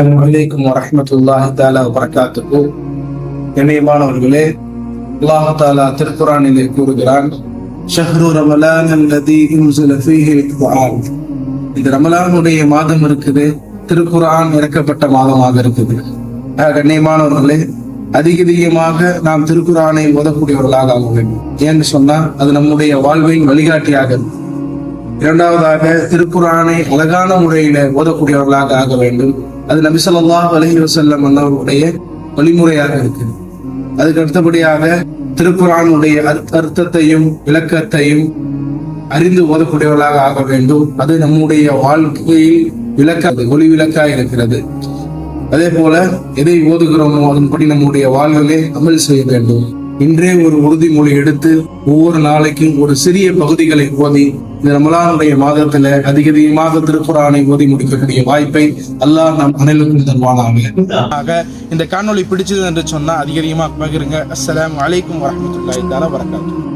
அலைக்கும் வரஹ்மத்துல்லாஹி தஆலா வபரகாத்துஹு. கண்ணியமானவர்களே, அல்லாஹ் தஆலா திருக்குர்ஆனிலே கூறுகிறான், ஷஹ்ரு ரமலான் அல்லதி உன்ஸில ஃபீஹில் குர்ஆன். இந்த ரமலானுடைய மாதம் இருக்குது, திருக்குர்ஆன் இறக்கப்பட்ட மாதமாக இருக்குது. கண்ணியமானவர்களே, அதிகமாக நாம் திருக்குர்ஆனை ஓதக்கூடியவர்களாக ஆக வேண்டும். ஏன்னு சொன்னா அது நம்முடைய வாழ்வின் வழிகாட்டியாக இருக்கும். இரண்டாவதாக, திருக்குர்ஆனை அழகான முறையில ஓதக்கூடியவர்களாக ஆக வேண்டும். அது நபி ஸல்லல்லாஹு அலைஹி வஸல்லம் அவர்களுடைய வழிமுறையாக இருக்கு. அதுக்கு அடுத்தபடியாக திருக்குர்ஆனுடைய அர்த்தத்தையும் விளக்கத்தையும் அறிந்து ஓதக்கூடியவர்களாக ஆக வேண்டும். அது நம்முடைய வாழ்க்கையில் ஒளி விளக்காக இருக்கிறது. அதே போல எதை ஓதுகிறோமோ அதன்படி நம்முடைய வாழ்விலே அமல் செய்ய வேண்டும். இன்றே ஒரு உறுதிமொழி எடுத்து ஒவ்வொரு நாளைக்கும் ஒரு சிறிய பகுதிகளை ஓதி இந்த ரமலானுடைய மாதத்துல அதிகமாக திருக்குர்ஆனை ஓதி முடிக்கக்கூடிய வாய்ப்பை அல்லாஹ் நம் அனைவருக்கும் தருவானாக. இந்த காணொளி பிடிச்சது என்று சொன்னா அதிகமாக பகிருங்க. அஸ்ஸலாமு அலைக்கும் வரஹ்மத்துல்லாஹி தஆலா வபரகாத்துஹு.